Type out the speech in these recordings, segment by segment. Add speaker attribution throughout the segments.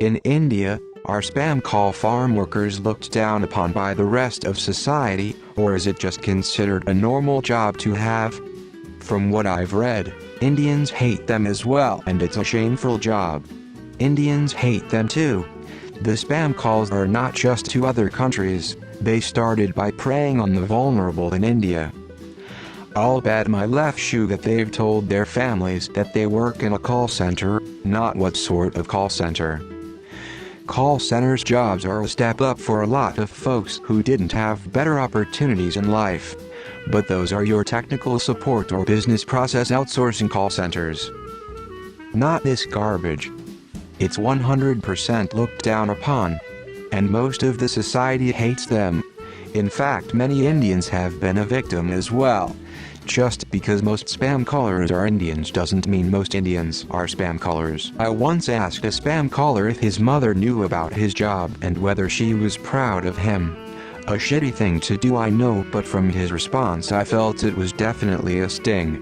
Speaker 1: In India, are spam call farm workers looked down upon by the rest of society, or is it just considered a normal job to have? From what I've read, Indians hate them as well, and it's a shameful job. Indians hate them too. The spam calls are not just to other countries, they started by preying on the vulnerable in India. I'll bet my left shoe that they've told their families that they work in a call center, not what sort of call center. Call centers jobs are a step up for a lot of folks who didn't have better opportunities in life. But those are your technical support or business process outsourcing call centers. Not this garbage. It's 100% looked down upon. And most of the society hates them. In fact, many Indians have been a victim as well. Just because most spam callers are Indians doesn't mean most Indians are spam callers. I once asked a spam caller if his mother knew about his job and whether she was proud of him. A shitty thing to do, I know, but from his response I felt it was definitely a sting.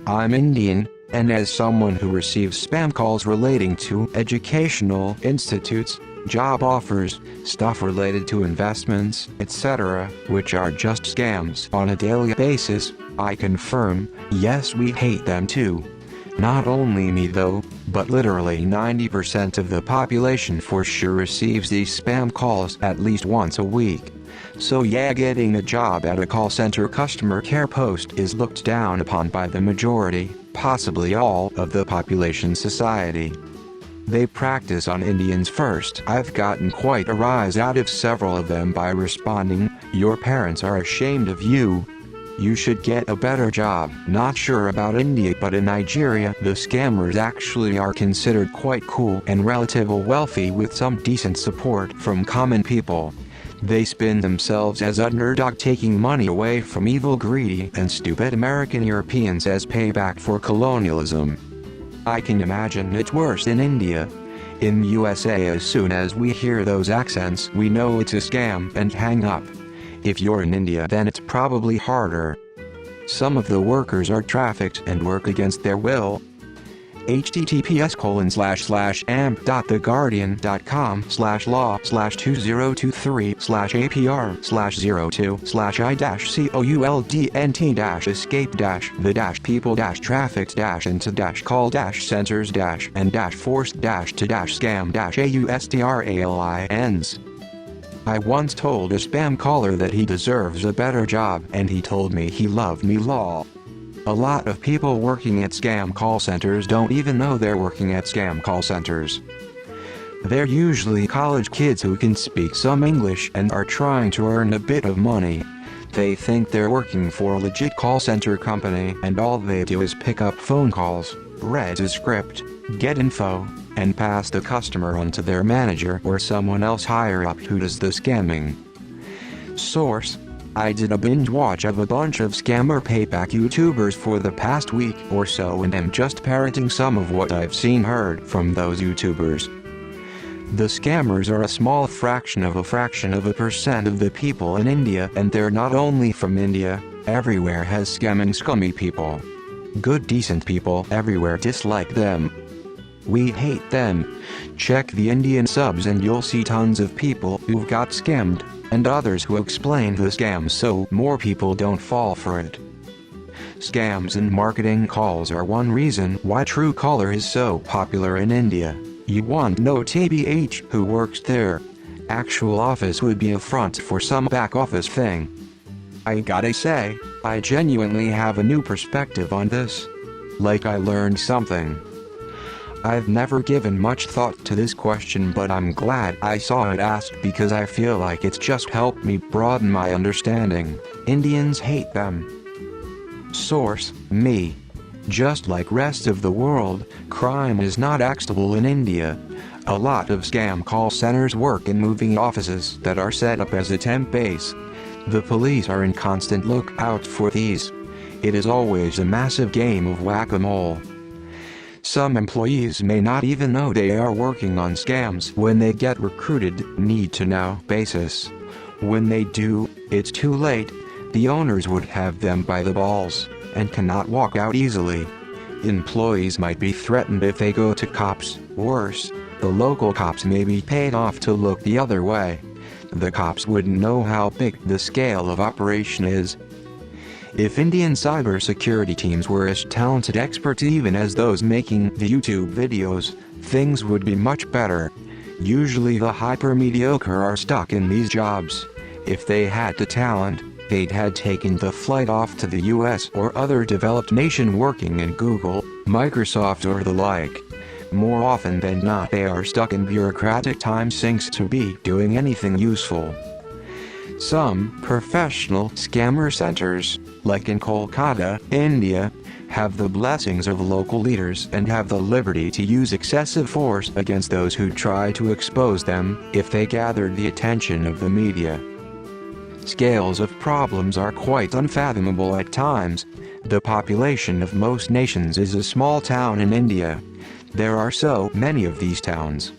Speaker 1: I'm Indian, and as someone who receives spam calls relating to educational institutes, job offers, stuff related to investments, etc., which are just scams on a daily basis, I confirm, yes, we hate them too. Not only me though, but literally 90% of the population for sure receives these spam calls at least once a week. So yeah, getting a job at a call center customer care post is looked down upon by the majority, possibly all, of the population society. They practice on Indians first. I've gotten quite a rise out of several of them by responding, "Your parents are ashamed of you. You should get a better job." Not sure about India, but in Nigeria, the scammers actually are considered quite cool and relatively wealthy with some decent support from common people. They spin themselves as underdog, taking money away from evil, greedy, and stupid American Europeans as payback for colonialism. I can imagine it's worse in India. In the USA, as soon as we hear those accents, we know it's a scam and hang up. If you're in India, then it's probably harder. Some of the workers are trafficked and work against their will. https://amp.theguardian.com/law/http/020/AP/002/IDASH-COULD-into-call-center-and-forced-to-and-call-center-and-forced-to-and I once told a spam caller that he deserves a better job, and he told me he loved me, lol. A lot of people working at scam call centers don't even know they're working at scam call centers. They're usually college kids who can speak some English and are trying to earn a bit of money. They think they're working for a legit call center company, and all they do is pick up phone calls, read a script, get info, and pass the customer on to their manager or someone else higher up who does the scamming. Source: I did a binge watch of a bunch of scammer payback YouTubers for the past week or so and am just parroting some of what I've heard from those YouTubers. The scammers are a small fraction of a percent of the people in India, and they're not only from India. Everywhere has scamming scummy people. Good decent people everywhere dislike them. We hate them. Check the Indian subs and you'll see tons of people who've got scammed, and others who explain the scam so more people don't fall for it. Scams and marketing calls are one reason why Truecaller is so popular in India. You want no TBH who works there. Actual office would be a front for some back office thing. I gotta say, I genuinely have a new perspective on this. Like I learned something. I've never given much thought to this question, but I'm glad I saw it asked because I feel like it's just helped me broaden my understanding. Indians hate them. Source: me. Just like rest of the world, crime is not acceptable in India. A lot of scam call centers work in moving offices that are set up as a temp base. The police are in constant lookout for these. It is always a massive game of whack-a-mole. Some employees may not even know they are working on scams when they get recruited, need-to-know basis. When they do, it's too late. The owners would have them by the balls, and cannot walk out easily. Employees might be threatened if they go to cops. Worse, The local cops may be paid off to look the other way. The cops wouldn't know how big the scale of operation is. If Indian cybersecurity teams were as talented experts even as those making the YouTube videos, things would be much better. Usually the hyper-mediocre are stuck in these jobs. If they had the talent, they'd had taken the flight off to the US or other developed nation working in Google, Microsoft or the like. More often than not they are stuck in bureaucratic time sinks to be doing anything useful. Some professional scammer centers, like in Kolkata, India, have the blessings of local leaders and have the liberty to use excessive force against those who try to expose them if they gather the attention of the media. Scales of problems are quite unfathomable at times. The population of most nations is a small town in India. There are so many of these towns.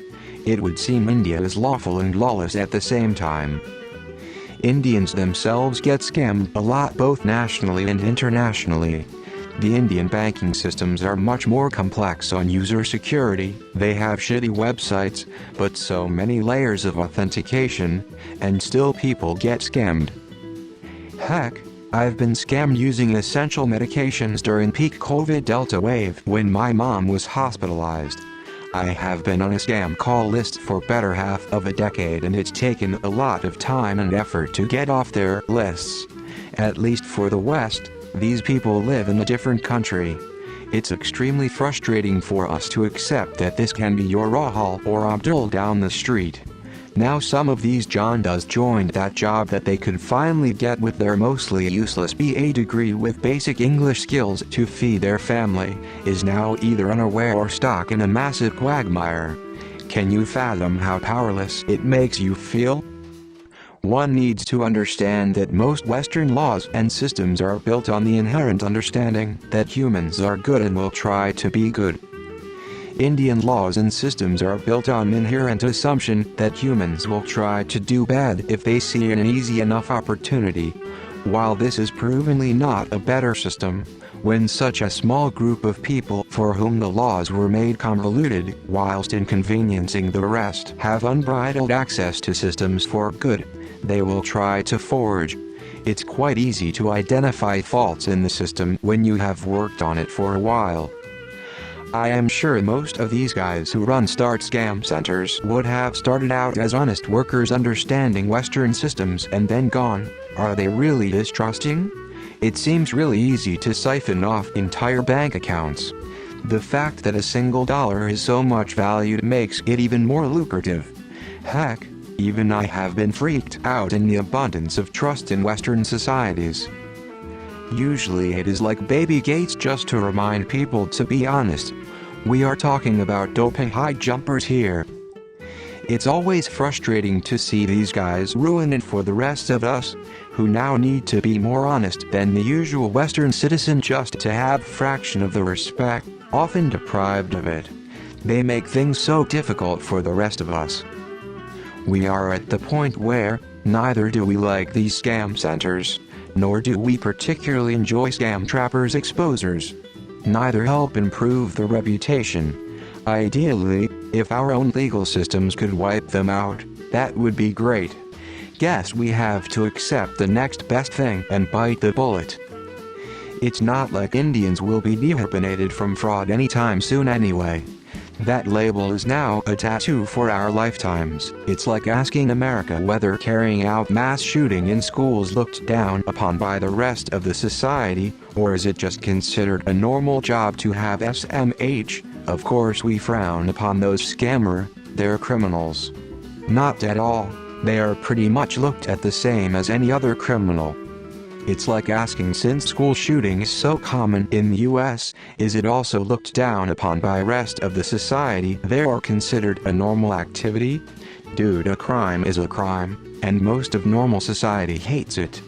Speaker 1: It would seem India is lawful and lawless at the same time. Indians themselves get scammed a lot both nationally and internationally. The Indian banking systems are much more complex on user security, they have shitty websites, but so many layers of authentication, and still people get scammed. Heck, I've been scammed using essential medications during peak COVID Delta wave when my mom was hospitalized. I have been on a scam call list for better half of a decade and it's taken a lot of time and effort to get off their lists. At least for the West, these people live in a different country. It's extremely frustrating for us to accept that this can be your Rahul or Abdul down the street. Now some of these John Does joined that job that they could finally get with their mostly useless BA degree with basic English skills to feed their family, is now either unaware or stuck in a massive quagmire. Can you fathom how powerless it makes you feel? One needs to understand that most Western laws and systems are built on the inherent understanding that humans are good and will try to be good. Indian laws and systems are built on inherent assumption that humans will try to do bad if they see an easy enough opportunity. While this is provenly not a better system, when such a small group of people for whom the laws were made convoluted whilst inconveniencing the rest have unbridled access to systems for good, they will try to forge. It's quite easy to identify faults in the system when you have worked on it for a while. I am sure most of these guys who run start scam centers would have started out as honest workers understanding Western systems and then gone. Are they really distrusting? It seems really easy to siphon off entire bank accounts. The fact that a single dollar is so much valued makes it even more lucrative. Heck, even I have been freaked out in the abundance of trust in Western societies. Usually it is like baby gates just to remind people to be honest. We are talking about doping high jumpers here. It's always frustrating to see these guys ruin it for the rest of us, who now need to be more honest than the usual Western citizen just to have a fraction of the respect, often deprived of it. They make things so difficult for the rest of us. We are at the point where, neither do we like these scam centers, nor do we particularly enjoy scam trappers exposers. Neither help improve the reputation. Ideally, if our own legal systems could wipe them out, that would be great. Guess we have to accept the next best thing and bite the bullet. It's not like Indians will be dehyphenated from fraud anytime soon anyway. That label is now a tattoo for our lifetimes. It's like asking America whether carrying out mass shooting in schools looked down upon by the rest of the society, or is it just considered a normal job to have SMH? Of course we frown upon those scammer, they're criminals. Not at all, they are pretty much looked at the same as any other criminal. It's like asking, since school shooting is so common in the US, is it also looked down upon by rest of the society or considered a normal activity? Dude, a crime is a crime, and most of normal society hates it.